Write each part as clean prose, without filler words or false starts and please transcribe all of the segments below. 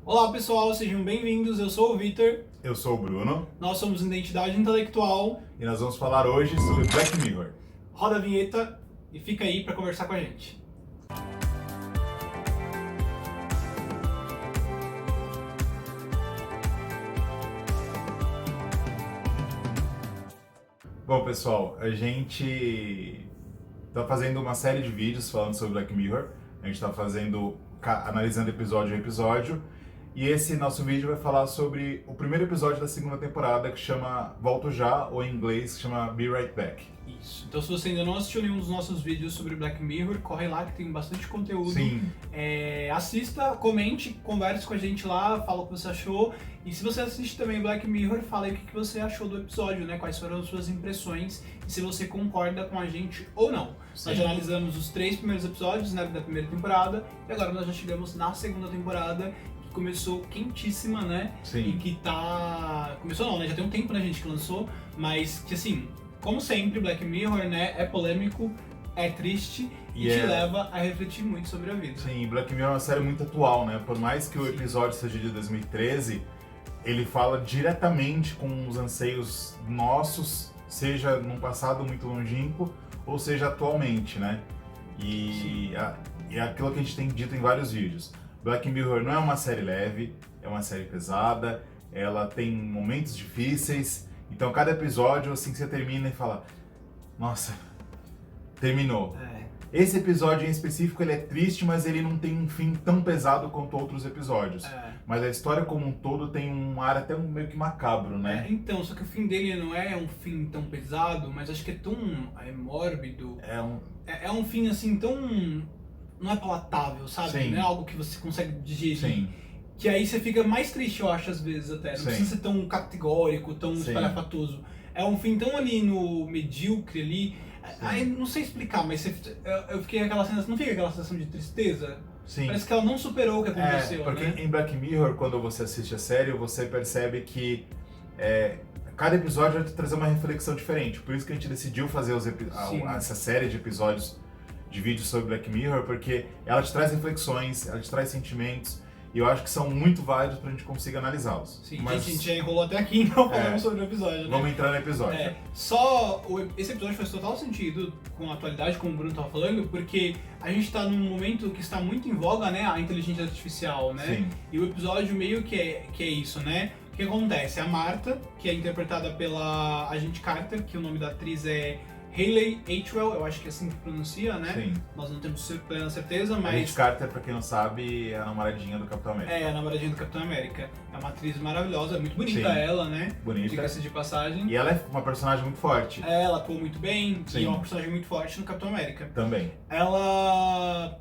Olá pessoal, sejam bem-vindos, eu sou o Vitor, Eu sou o Bruno nós somos Identidade Intelectual. e nós vamos falar hoje sobre Black Mirror. Roda a vinheta e fica aí para conversar com a gente. Bom, pessoal, a gente tá fazendo uma série de vídeos falando sobre Black Mirror. A gente tá analisando episódio a episódio. E esse nosso vídeo vai falar sobre o primeiro episódio da segunda temporada, que chama Volto Já, ou em inglês, que chama Be Right Back. Isso, então se você ainda não assistiu nenhum dos nossos vídeos sobre Black Mirror, corre lá que tem bastante conteúdo. Sim. Assista, comente, converse com a gente lá, fala o que você achou. E se você assiste também Black Mirror, fala aí o que você achou do episódio, né? Quais foram as suas impressões e se você concorda com a gente ou não. Sim. Nós já analisamos os 3 primeiros episódios, né, da primeira temporada e agora nós já chegamos na segunda temporada, que começou quentíssima, né? Sim. E que tá... Começou não, né? Já tem um tempo, né, gente, que lançou, mas que assim... Como sempre, Black Mirror, né, é polêmico, é triste e te leva a refletir muito sobre a vida. Sim, Black Mirror é uma série muito atual, né? Por mais que o episódio seja de 2013, ele fala diretamente com os anseios nossos, seja num passado muito longínquo, ou seja atualmente, né? E é aquilo que a gente tem dito em vários vídeos. Black Mirror não é uma série leve, é uma série pesada, ela tem momentos difíceis. Então cada episódio, assim, que você termina e fala, nossa, terminou. Esse episódio em específico, ele é triste, mas ele não tem um fim tão pesado quanto outros episódios. Mas a história como um todo tem um ar até meio que macabro, né? Então, só que o fim dele não é um fim tão pesado, mas acho que é tão mórbido. É um fim, assim, tão... Não é palatável, sabe? Sim. Não é algo que você consegue digerir. Sim. Que aí você fica mais triste, eu acho, às vezes até. Não precisa ser tão categórico, tão espalhafatoso. É um fim tão ali no medíocre ali. Aí não sei explicar, mas eu fiquei aquela sensação. Não fica aquela sensação de tristeza? Sim. Parece que ela não superou o que aconteceu. Porque né? em Black Mirror, quando você assiste a série, você percebe que cada episódio vai te trazer uma reflexão diferente. Por isso que a gente decidiu fazer essa série de episódios de vídeos sobre Black Mirror, porque ela te traz reflexões, ela te traz sentimentos. E eu acho que são muito válidos pra gente conseguir analisá-los. Sim, a gente já enrolou até aqui, então falamos sobre o episódio, né? Vamos entrar no episódio. Esse episódio faz total sentido com a atualidade, como o Bruno estava falando, porque a gente está num momento que está muito em voga, né, a inteligência artificial, né? Sim. E o episódio meio que é isso, né? O que acontece? A Marta, que é interpretada pela Agente Carter, que o nome da atriz é Hayley Atwell, eu acho que é assim que pronuncia, né? Sim. Nós não temos plena certeza, mas... A Agente Carter, pra quem não sabe, é a namoradinha do Capitão América. É, a namoradinha do Capitão América. É uma atriz maravilhosa, é muito bonita. Sim. Ela, né? Bonita. Diga-se de passagem. E ela é uma personagem muito forte. Ela atuou muito bem. Sim. E é uma personagem muito forte no Capitão América. Também. Ela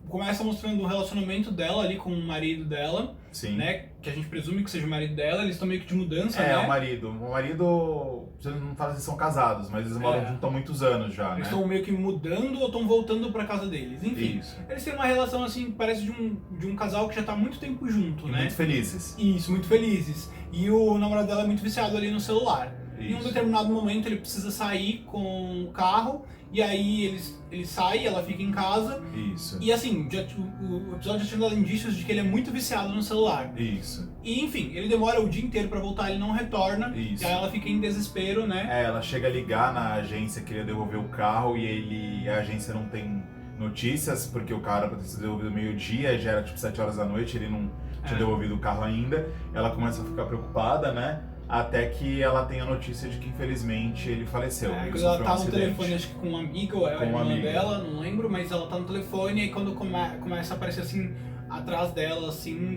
começa mostrando o relacionamento dela ali com o marido dela. Sim. Né? Que a gente presume que seja o marido dela. Eles estão meio que de mudança, né? O marido. O marido, você não fala se são casados, mas eles moram juntos há muitos anos já, Eles né? estão meio que mudando ou estão voltando pra casa deles. Enfim, Isso. eles têm uma relação assim, que parece de um casal que já tá há muito tempo junto, E né? muito felizes. Isso, muito felizes. E o namorado dela é muito viciado ali no celular. Em um Isso. determinado momento ele precisa sair com o carro, e aí ele sai, ela fica em casa. Isso. E assim, o episódio já tinha dado indícios de que ele é muito viciado no celular. Isso. E enfim, ele demora o dia inteiro pra voltar, ele não retorna. Isso. E aí ela fica em desespero, né? Ela chega a ligar na agência, queria devolver o carro e a agência não tem notícias, porque o carro era pra ter sido devolvido meio-dia, já era tipo 7 horas da noite, ele não tinha devolvido o carro ainda. Ela começa a ficar preocupada, né? Até que ela tem a notícia de que infelizmente ele faleceu. Ele Quando ela sofreu tá um no acidente. telefone, acho que com uma amiga, ou é a Com uma irmã amiga. dela, não lembro, mas ela tá no telefone, e aí quando começa a aparecer assim, atrás dela, assim,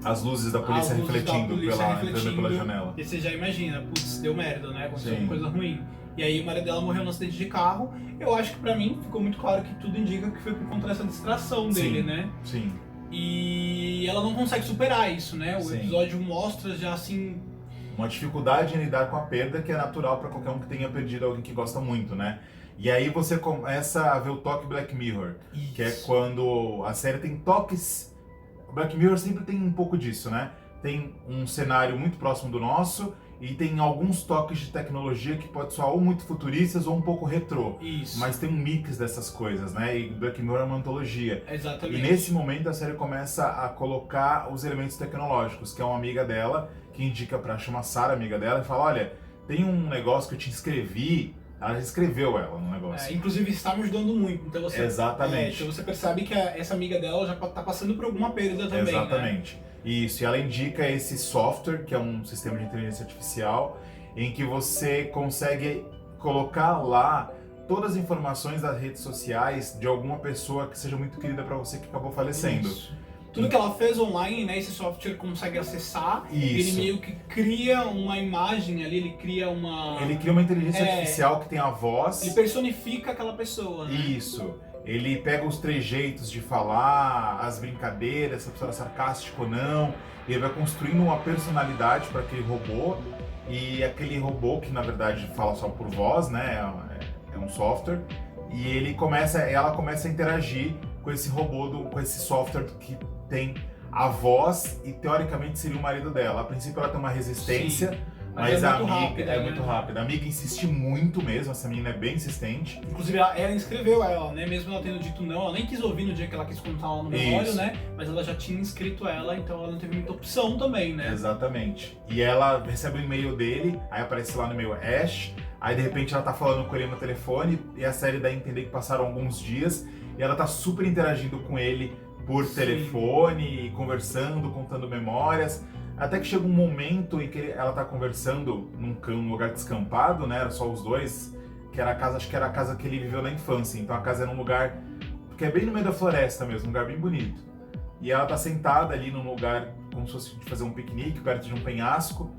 As luzes da polícia as luzes da refletindo, polícia entrando pela janela. E você já imagina, putz, deu merda, né? Aconteceu Sim. uma coisa ruim. E aí o marido dela morreu num acidente de carro. Eu acho que pra mim ficou muito claro que tudo indica que foi por conta dessa distração dele, Sim. né? Sim. E ela não consegue superar isso, né? O Sim. episódio mostra já assim... Uma dificuldade em lidar com a perda que é natural para qualquer um que tenha perdido alguém que gosta muito, né? E aí você começa a ver o toque Black Mirror, que é quando a série tem toques... Black Mirror sempre tem um pouco disso, né? tem um cenário muito próximo do nosso e tem alguns toques de tecnologia que pode soar ou muito futuristas ou um pouco retrô. Isso. Mas tem um mix dessas coisas, né? E Black Mirror é uma antologia. Exatamente. E nesse momento a série começa a colocar os elementos tecnológicos, que é uma amiga dela, que indica chama Sarah, amiga dela, e fala, olha, tem um negócio que eu te inscrevi. Ela já escreveu ela no negócio. Inclusive está me ajudando muito. Então você, exatamente. Então você percebe que essa amiga dela já está passando por alguma perda também. Exatamente. Né? Isso, e ela indica esse software, que é um sistema de inteligência artificial, em que você consegue colocar lá todas as informações das redes sociais de alguma pessoa que seja muito querida para você que acabou falecendo. Isso. Tudo que ela fez online, né, esse software consegue acessar. Isso. Ele meio que cria uma imagem ali, ele cria uma inteligência artificial que tem a voz. Ele personifica aquela pessoa, né? Isso. Ele pega os trejeitos de falar, as brincadeiras, se a pessoa é sarcástica ou não. E ele vai construindo uma personalidade para aquele robô. E aquele robô, que na verdade fala só por voz, né? É um software. E ela começa a interagir com esse robô, com esse software que tem a voz e teoricamente seria o marido dela. A princípio ela tem uma resistência. Sim. Mas a amiga rápida, é muito rápida. A amiga insiste muito mesmo, essa menina é bem insistente. Inclusive ela inscreveu ela, né? Mesmo ela tendo dito não, ela nem quis ouvir no dia que ela quis contar lá no memório, né? Mas ela já tinha inscrito ela, então ela não teve muita opção também, né? Exatamente. E ela recebe o e-mail dele, aí aparece lá no e-mail Ash, aí de repente ela tá falando com ele no telefone, e a série dá a entender que passaram alguns dias, e ela tá super interagindo com ele por telefone, conversando, contando memórias. Até que chega um momento em que ela tá conversando num lugar descampado, né? Era só os dois, que era a casa, acho que era a casa que ele viveu na infância. Então a casa era um lugar que é bem no meio da floresta mesmo, um lugar bem bonito. E ela tá sentada ali num lugar como se fosse de fazer um piquenique, perto de um penhasco,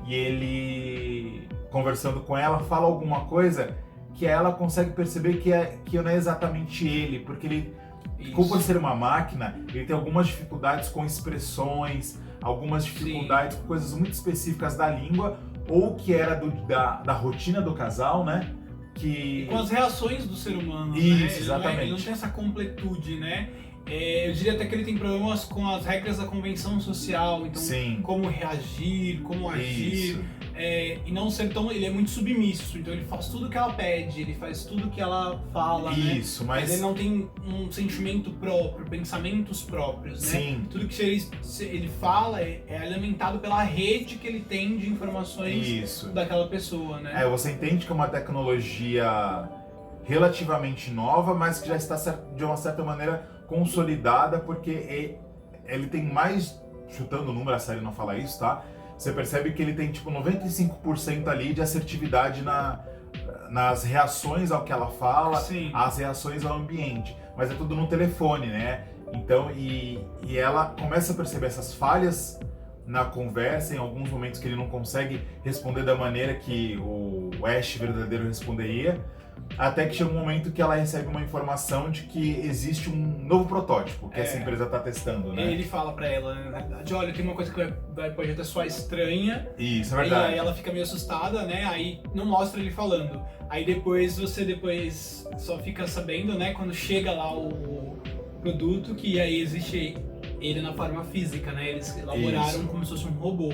e ele, conversando com ela, fala alguma coisa que ela consegue perceber que não é exatamente ele, porque ele, como por ser uma máquina, ele tem algumas dificuldades com expressões, algumas dificuldades com coisas muito específicas da língua, ou que era da rotina do casal, né? E com as reações do ser humano, isso, né? Exatamente. Ele não tem essa completude, né? Eu diria até que ele tem problemas com as regras da convenção social, então como reagir, como agir, e não ser tão... Ele é muito submisso, então ele faz tudo que ela pede, ele faz tudo que ela fala, isso, né? Mas ele não tem um sentimento próprio, pensamentos próprios, né? Sim. Tudo que ele fala é alimentado pela rede que ele tem de informações daquela pessoa, né? Você entende que é uma tecnologia relativamente nova, mas que já está de uma certa maneira consolidada, porque ele tem mais, chutando o número, a série não fala isso, tá? Você percebe que ele tem tipo 95% ali de assertividade nas reações ao que ela fala, as reações ao ambiente, mas é tudo no telefone, né? Então, e ela começa a perceber essas falhas na conversa, em alguns momentos que ele não consegue responder da maneira que o Ash verdadeiro responderia, até que chega um momento que ela recebe uma informação de que existe um novo protótipo que essa empresa está testando, né? Ele fala pra ela, na verdade, olha, tem uma coisa que pode até soar estranha. Isso, é verdade. E aí ela fica meio assustada, né? Aí não mostra ele falando. Aí depois você só fica sabendo, né? Quando chega lá o produto, que aí existe ele na forma física, né? Eles elaboraram como se fosse um robô.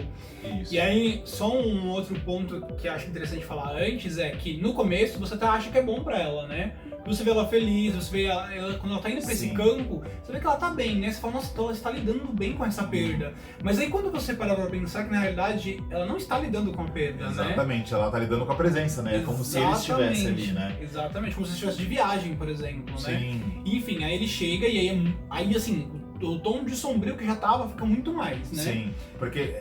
Isso. E aí, só um outro ponto que eu acho interessante falar antes é que no começo você até acha que é bom pra ela, né? Você vê ela feliz, você vê ela quando ela tá indo pra esse campo, você vê que ela tá bem, né? Você fala, nossa, então ela está lidando bem com essa perda. Mas aí quando você para pra pensar que na realidade ela não está lidando com a perda, Exatamente, ela tá lidando com a presença, né? É como se ele estivesse ali, né? Exatamente, como se estivesse de viagem, por exemplo, né? Sim. Enfim, aí ele chega e aí assim, o tom de sombrio que já tava fica muito mais, né? Sim, porque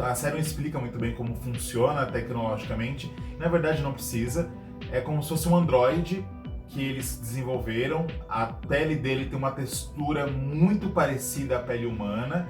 a série explica muito bem como funciona tecnologicamente. Na verdade não precisa, é como se fosse um androide que eles desenvolveram. A pele dele tem uma textura muito parecida à pele humana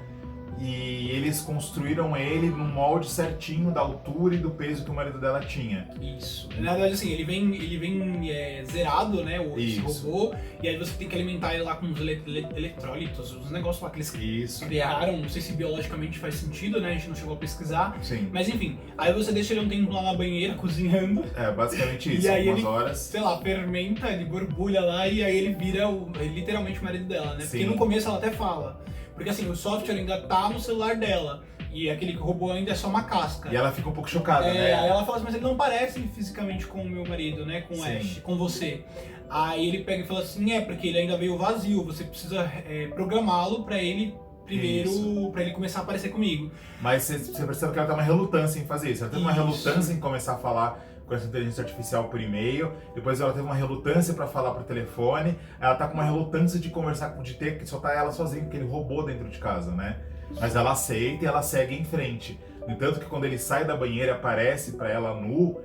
e eles construíram ele no molde certinho da altura e do peso que o marido dela tinha. Isso. Na verdade, assim, ele vem zerado, né, esse robô, e aí você tem que alimentar ele lá com uns eletrólitos, uns negócios lá que eles criaram, não sei se biologicamente faz sentido, né, a gente não chegou a pesquisar. Sim. Mas enfim, aí você deixa ele um tempo lá na banheira, cozinhando. Basicamente isso, e aí algumas ele, horas. sei lá, fermenta, ele borbulha lá, e aí ele vira literalmente o marido dela, né? Porque no começo ela até fala, Porque assim, o software ainda tá no celular dela. E aquele robô ainda é só uma casca. E ela fica um pouco chocada, né? Aí ela fala assim, mas ele não parece fisicamente com o meu marido, né? Com o Ash, com você. Aí ele pega e fala assim, porque ele ainda veio vazio, você precisa programá-lo pra ele primeiro, pra ele começar a aparecer comigo. Mas você percebe que ela tem uma relutância em fazer isso. Ela tem uma relutância em começar a falar com essa inteligência artificial por e-mail, depois ela teve uma relutância para falar por telefone, ela tá com uma relutância de conversar, de ter que soltar ela sozinha, aquele robô dentro de casa, né? Mas ela aceita e ela segue em frente. No entanto que quando ele sai da banheira e aparece para ela nu,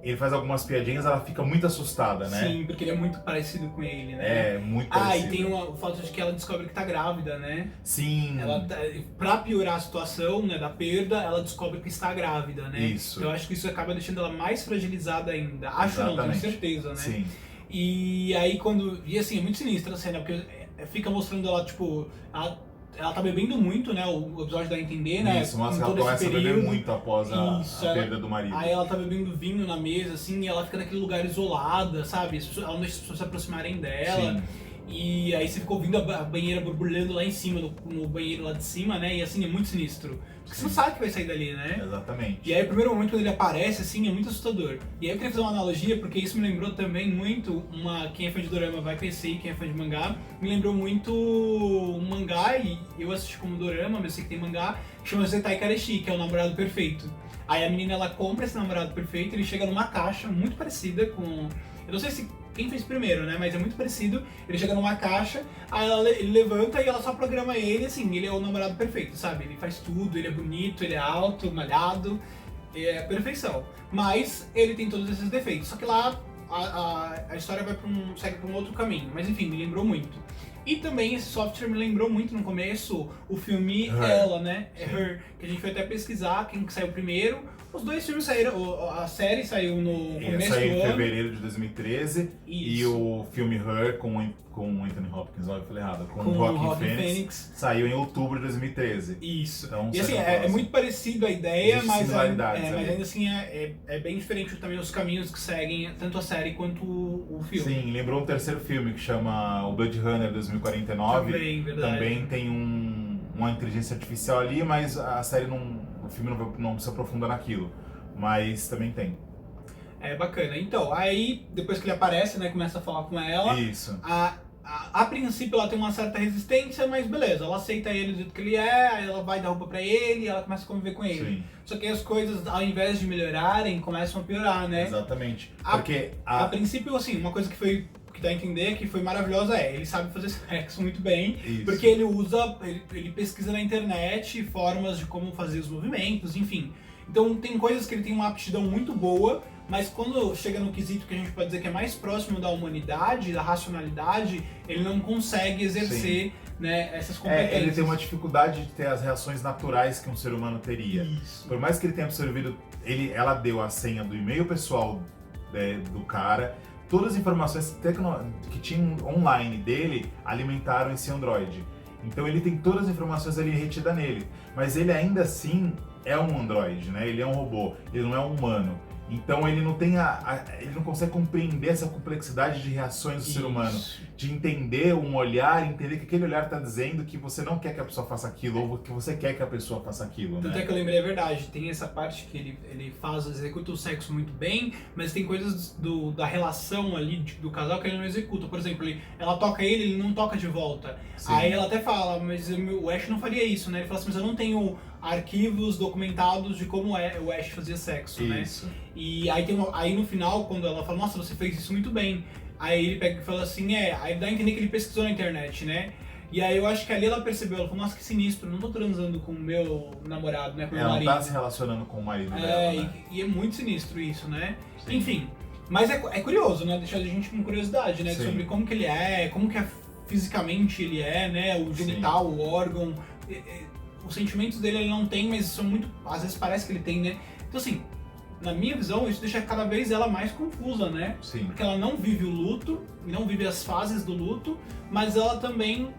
ele faz algumas piadinhas, ela fica muito assustada, né? Sim, porque ele é muito parecido com ele, né? É, muito parecido. E tem o fato de que ela descobre que tá grávida, né? Sim. Pra piorar a situação, né, da perda, ela descobre que está grávida, né? Isso. Então eu acho que isso acaba deixando ela mais fragilizada ainda. Acho não, tenho certeza, né? Sim. E aí e assim, é muito sinistra a cena, porque fica mostrando ela, tipo, ela tá bebendo muito, né? O episódio dá a entender, né? Isso, mas ela começa a beber muito após a perda do marido. Aí ela tá bebendo vinho na mesa, assim, e ela fica naquele lugar isolada, sabe? Ela não deixa as pessoas se aproximarem dela. Sim. E aí você fica ouvindo a banheira borbulhando lá em cima, no banheiro lá de cima, né? E assim, é muito sinistro. Porque você não sabe que vai sair dali, né? Exatamente. E aí o primeiro momento quando ele aparece, assim, é muito assustador. E aí eu queria fazer uma analogia, porque isso me lembrou também muito, quem é fã de dorama vai conhecer, e quem é fã de mangá, me lembrou muito um mangá, e eu assisti como dorama, mas eu sei que tem mangá, que chama Zetai Kareshi, que é o namorado perfeito. Aí a menina, ela compra esse namorado perfeito, ele chega numa caixa muito parecida com... Eu não sei se quem fez primeiro, né? Mas é muito parecido. Ele chega numa caixa, aí ele levanta e ela só programa ele, assim, ele é o namorado perfeito, sabe? Ele faz tudo, ele é bonito, ele é alto, malhado, é a perfeição. Mas ele tem todos esses defeitos. Só que lá a história segue pra um outro caminho. Mas enfim, me lembrou muito. E também esse software me lembrou muito no começo o filme Ela, né? Her, que a gente foi até pesquisar quem que saiu primeiro. Os dois filmes saíram, a série saiu no começo do ano. Saiu em fevereiro de 2013. Isso. E o filme Her com Anthony Hopkins, eu falei errado, com o Joaquin Phoenix, saiu em outubro de 2013. Isso. Então, e assim, é muito parecido a ideia, mas ainda assim é bem diferente também os caminhos que seguem, tanto a série quanto o filme. Sim, lembrou um terceiro filme que chama o Blade Runner 2049. Também, verdade. Também tem uma inteligência artificial ali, mas a série o filme não se aprofunda naquilo. Mas também tem. É bacana. Então, aí depois que ele aparece, né, começa a falar com ela. Isso. A princípio ela tem uma certa resistência, mas beleza, ela aceita ele do jeito que ele é, aí ela vai dar roupa pra ele e ela começa a conviver com ele. Sim. Só que as coisas, ao invés de melhorarem, começam a piorar, né? Exatamente. A princípio, assim, uma coisa que dá a entender que foi maravilhosa ele sabe fazer sexo muito bem, porque ele pesquisa na internet formas de como fazer os movimentos, enfim. Então tem coisas que ele tem uma aptidão muito boa, mas quando chega no quesito que a gente pode dizer que é mais próximo da humanidade, da racionalidade, ele não consegue exercer, né, essas competências. Ele tem uma dificuldade de ter as reações naturais que um ser humano teria. Isso. Por mais que ele tenha absorvido, ela deu a senha do e-mail pessoal do cara, todas as informações que tinham online dele alimentaram esse Android. Então ele tem todas as informações ali retidas nele, mas ele ainda assim é um Android, né? Ele é um robô, ele não é um humano. Então ele não tem ele não consegue compreender essa complexidade de reações do ser humano, de entender um olhar, entender que aquele olhar está dizendo que você não quer que a pessoa faça aquilo ou que você quer que a pessoa faça aquilo. Tanto é que eu lembrei a verdade, tem essa parte que ele executa o sexo muito bem, mas tem coisas da relação ali do casal que ele não executa. Por exemplo, ela toca ele não toca de volta. Sim. Aí ela até fala, mas o Ash não faria isso, né? Ele fala assim, mas eu não tenho arquivos documentados de como o Ash fazia sexo, isso, né? E aí no final, quando ela fala, nossa, você fez isso muito bem. Aí ele pega e fala assim, aí dá a entender que ele pesquisou na internet, né? E aí eu acho que ali ela percebeu, ela falou, nossa, que sinistro, não tô transando com o meu namorado, né, com o meu marido. Ela tá se relacionando com o marido dela, né? E é muito sinistro isso, né? Sim. Enfim, mas é curioso, né? Deixa a gente com curiosidade, né? Sim. Sobre como que ele é, como que fisicamente ele é, né? O genital, sim, o órgão, os sentimentos dele ele não tem, mas são muito, às vezes parece que ele tem, né? Então assim, na minha visão, isso deixa cada vez ela mais confusa, né? Sim. Porque ela não vive o luto, não vive as fases do luto, mas ela também...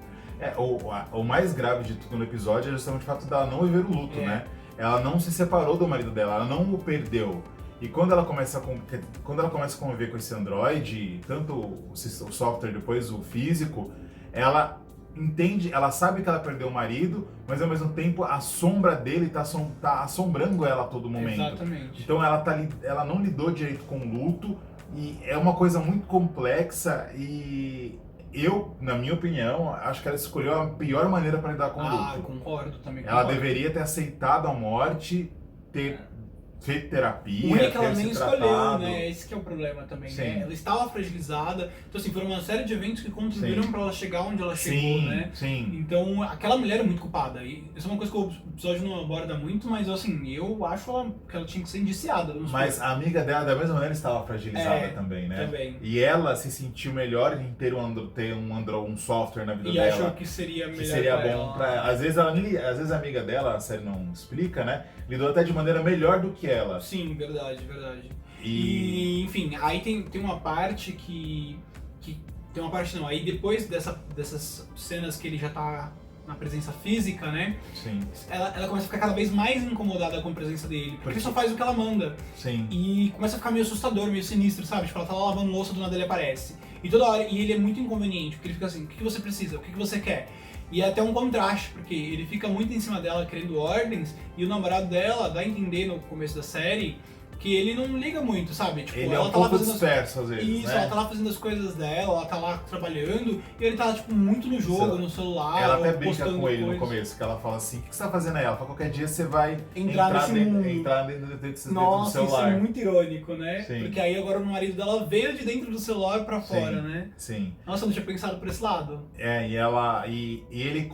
O mais grave de tudo no episódio é justamente o fato dela não viver o luto, né? Ela não se separou do marido dela, ela não o perdeu. E quando ela começa a conviver com esse Android, tanto o software, depois o físico, ela entende, ela sabe que ela perdeu o marido, mas ao mesmo tempo a sombra dele tá assombrando ela a todo momento. Exatamente. Então ela não lidou direito com o luto, e é uma coisa muito complexa, e eu, na minha opinião, acho que ela escolheu a pior maneira para lidar com o luto. Ah, concordo também. Ela deveria ter aceitado a morte, ter feito terapia, o ruim é que ela ter nem se escolheu, tratado. né? Esse que é o problema também, Sim. né? Ela estava fragilizada. Então, assim, foram uma série de eventos que contribuíram para ela chegar onde ela chegou, Sim, né? sim. Então, aquela mulher é muito culpada. E isso é uma coisa que o episódio não aborda muito, mas, assim, eu acho que ela tinha que ser indiciada. Mas a amiga dela, da mesma maneira, estava fragilizada também, né? Também. E ela se sentiu melhor em ter um software na vida E dela. achou que seria melhor que seria pra bom ela. pra ela. Às vezes a amiga dela, a série não explica, né? Lidou até de maneira melhor do que ela. Sim, verdade, verdade. E enfim, aí tem uma parte que tem uma parte não, aí depois dessas cenas que ele já tá na presença física, né? Sim. Ela começa a ficar cada vez mais incomodada com a presença dele, porque ele só faz o que ela manda. Sim. E começa a ficar meio assustador, meio sinistro, sabe? Tipo, ela tá lá lavando louça, do nada ele aparece. E toda hora, e ele é muito inconveniente, porque ele fica assim, o que você precisa? O que você quer? E é até um contraste, porque ele fica muito em cima dela querendo ordens, e o namorado dela dá a entender no começo da série que ele não liga muito, sabe? Tipo, Ele ela é um tá lá pouco fazendo disperso às vezes, isso, né? ela tá lá fazendo as coisas dela, ela tá lá trabalhando, e ele tá, tipo, muito no jogo, no celular. Ela até brinca postando com ele coisas. no começo, que ela fala assim, o que você tá fazendo aí? Ela fala, qualquer dia você vai Entrar nesse mundo. entrar dentro do Nossa, celular. isso é muito irônico, né? Sim. Porque aí agora o marido dela veio de dentro do celular pra fora, né? Sim. Nossa, eu não tinha pensado por esse lado. E ele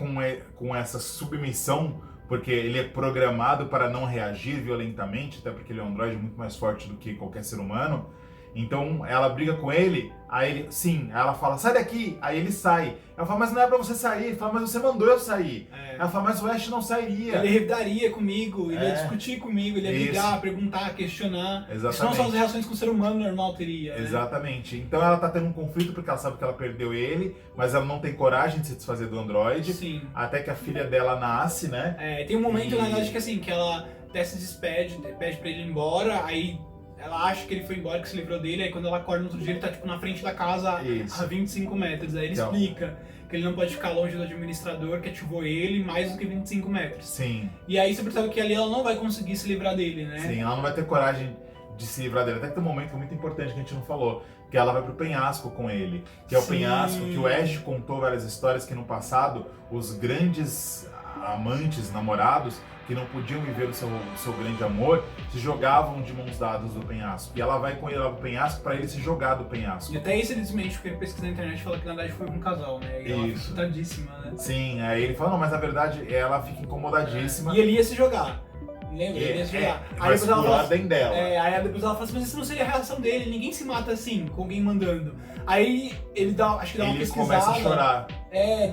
com essa submissão, porque ele é programado para não reagir violentamente, até porque ele é um androide muito mais forte do que qualquer ser humano. Então ela briga com ele, aí ela fala, sai daqui, aí ele sai. Ela fala, mas não é pra você sair. Ele fala, mas você mandou eu sair. Ela fala, mas o Ash não sairia. Ele revidaria comigo, ele ia discutir comigo, ele ia ligar, perguntar, questionar. Exatamente. Isso não são as reações que um ser humano normal teria, né? Exatamente. Então ela tá tendo um conflito porque ela sabe que ela perdeu ele, mas ela não tem coragem de se desfazer do androide. Sim. Até que a filha dela nasce, né? Tem um momento, na verdade, que assim, que ela até se despede, pede pra ele ir embora, aí ela acha que ele foi embora, que se livrou dele, aí quando ela acorda no outro dia ele tá tipo na frente da casa a 25 metros. Aí ele explica que ele não pode ficar longe do administrador que ativou ele mais do que 25 metros. Sim. E aí você percebe que ali ela não vai conseguir se livrar dele, né? Sim, ela não vai ter coragem de se livrar dele. Até que tem um momento muito importante que a gente não falou, que ela vai pro penhasco com ele. Que é o penhasco que o Ash contou várias histórias que no passado os grandes amantes, namorados, que não podiam viver o seu grande amor, se jogavam de mãos dadas do penhasco. E ela vai com ele lá pro penhasco pra ele se jogar do penhasco. E até isso ele desmente, porque ele pesquisa na internet e fala que na verdade foi com um casal, né? E ela fica excitadíssima, né? Sim, aí ele fala, não, mas na verdade ela fica incomodadíssima. E ele ia se jogar. Lembra? Ele ia se jogar. Aí depois ela fala, dela. Aí depois ela fala assim, mas isso não seria a reação dele, ninguém se mata assim, com alguém mandando. Aí ele dá uma pesquisada. Ele começa a chorar.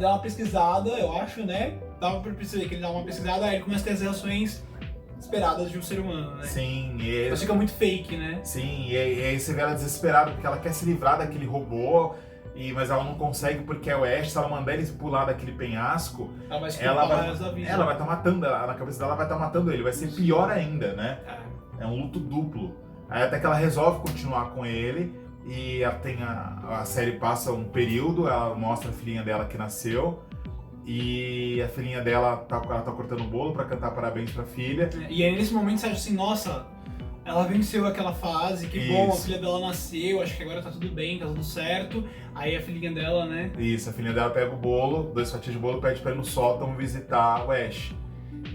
Dá uma pesquisada, eu acho, né? Dá pra perceber que ele dá uma pesquisada, aí ele começa a ter as reações esperadas de um ser humano, né? Sim, Mas fica muito fake, né? Sim, e aí você vê ela desesperada porque ela quer se livrar daquele robô, mas ela não consegue porque é o Ash. Se ela mandar ele pular daquele penhasco, ela vai estar matando, na cabeça dela vai estar matando ele, vai ser pior ainda, né? É um luto duplo. Aí até que ela resolve continuar com ele e a série passa um período, ela mostra a filhinha dela que nasceu. E a filhinha dela ela tá cortando o bolo pra cantar parabéns pra filha. E aí nesse momento você acha assim, nossa, ela venceu aquela fase, que bom, a filha dela nasceu, acho que agora tá tudo bem, tá tudo certo. Aí a filhinha dela, né? Isso, a filhinha dela pega o bolo, 2 fatias de bolo, pede pra ir no sótão visitar o Ash.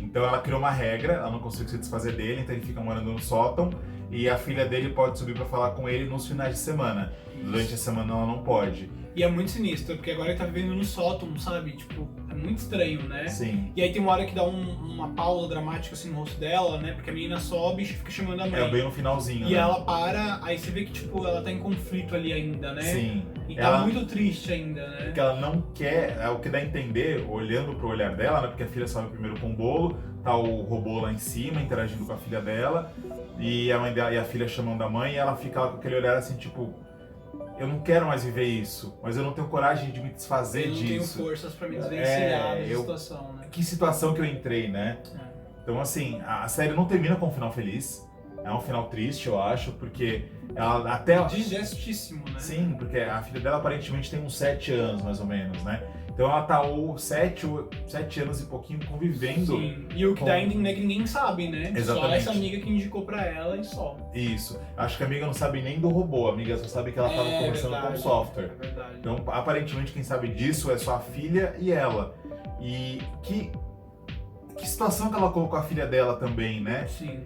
Então ela criou uma regra, ela não consegue se desfazer dele, então ele fica morando no sótão. E a filha dele pode subir pra falar com ele nos finais de semana. Durante a semana ela não pode. E é muito sinistro, porque agora ele tá vivendo no sótão, sabe? Tipo, é muito estranho, né? Sim. E aí tem uma hora que dá uma pausa dramática assim no rosto dela, né? Porque a menina sobe e fica chamando a mãe. É bem no finalzinho, E né? ela para, aí você vê que, tipo, ela tá em conflito ali ainda, né? Sim. E tá muito triste ainda, né? Porque ela não quer, é o que dá a entender, olhando pro olhar dela, né? Porque a filha sobe primeiro com o bolo, tá o robô lá em cima, interagindo com a filha dela, e a mãe dela, e a filha chamando a mãe, e ela fica lá com aquele olhar assim, tipo, eu não quero mais viver isso, mas eu não tenho coragem de me desfazer disso. Eu não tenho forças pra me desvencilhar dessa situação, né? Que situação que eu entrei, né? Então, assim, a série não termina com um final feliz. É um final triste, eu acho, porque ela até... Digestíssimo, né? Sim, porque a filha dela aparentemente tem uns 7 anos, mais ou menos, né? Então ela tá 7 anos e pouquinho convivendo. Sim, e o que dá ainda é que ninguém sabe, né? Exatamente. Só essa amiga que indicou pra ela e só. Isso. Acho que a amiga não sabe nem do robô, a amiga só sabe que ela tava conversando com o software. É verdade. Então, aparentemente, quem sabe disso é só a filha e ela. E que situação que ela colocou a filha dela também, né? Sim.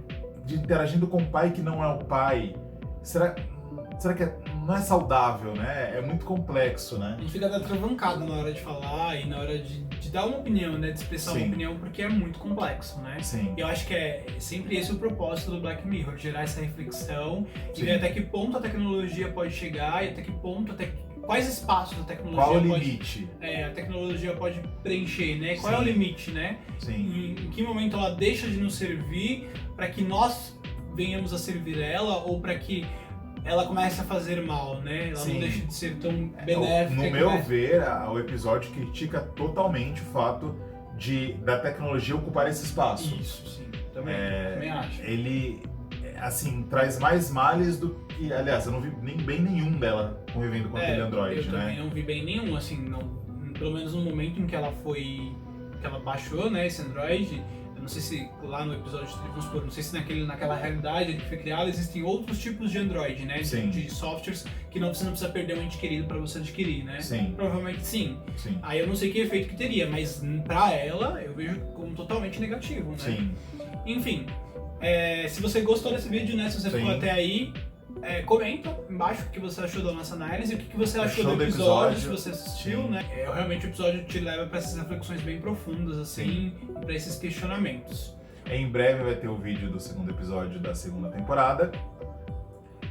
De interagindo com o pai que não é o pai. Será que não é saudável, né? É muito complexo, né? A gente fica atravancado na hora de falar e na hora de dar uma opinião, né? De expressar uma opinião, porque é muito complexo, né? Sim. E eu acho que é sempre esse o propósito do Black Mirror, gerar essa reflexão e ver até que ponto a tecnologia pode chegar e até que ponto, quais espaços a tecnologia Qual o limite? A tecnologia pode preencher, né? Qual é o limite, né? Sim. Em que momento ela deixa de nos servir para que nós venhamos a servir ela ou para que ela comece a fazer mal, né? Ela não deixa de ser tão benéfica. No meu ver, o episódio critica totalmente o fato da tecnologia ocupar esse espaço. Isso, sim. Também acho. Ele, assim, traz mais males do que... Aliás, eu não vi bem nenhum dela convivendo com aquele Android, eu também não vi bem nenhum, assim, pelo menos no momento em que ela baixou, né, esse Android. Eu não sei se lá no episódio, vamos supor, não sei se naquela realidade que foi criada existem outros tipos de Android, né? De softwares que você não precisa perder um ente querido para você adquirir, né? Sim. Provavelmente sim. Aí eu não sei que efeito que teria, mas pra ela eu vejo como totalmente negativo, né? Sim. Enfim, se você gostou desse vídeo, né? Se você ficou até aí, comenta embaixo o que você achou da nossa análise, o que você achou do episódio, se você assistiu, né? Realmente o episódio te leva para essas reflexões bem profundas, assim, para esses questionamentos. Em breve vai ter o vídeo do segundo episódio da segunda temporada.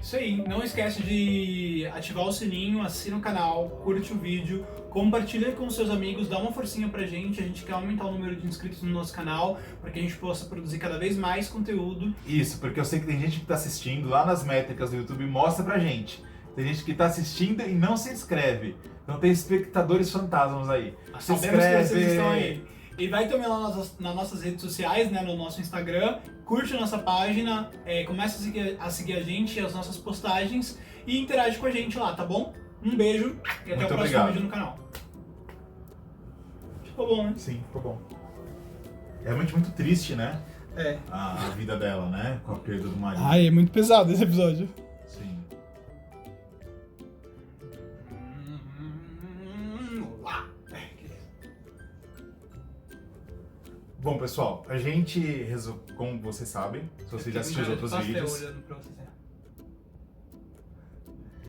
Isso aí, não esquece de ativar o sininho, assina o canal, curte o vídeo, compartilha com seus amigos, dá uma forcinha pra gente, a gente quer aumentar o número de inscritos no nosso canal, para que a gente possa produzir cada vez mais conteúdo. Isso, porque eu sei que tem gente que tá assistindo, lá nas métricas do YouTube mostra pra gente. Tem gente que tá assistindo e não se inscreve. Então tem espectadores fantasmas aí. Se inscreve. Que vocês estão aí. E vai também lá nas nossas redes sociais, né, no nosso Instagram, curte a nossa página, começa a seguir a gente, as nossas postagens e interage com a gente lá, tá bom? Um beijo e até o próximo vídeo no canal. Ficou bom, né? Sim, ficou bom. É realmente muito triste, né? A vida dela, né? Com a perda do marido. É muito pesado esse episódio. Sim. Bom, pessoal, a gente, como vocês sabem, se vocês já assistiram os outros vídeos...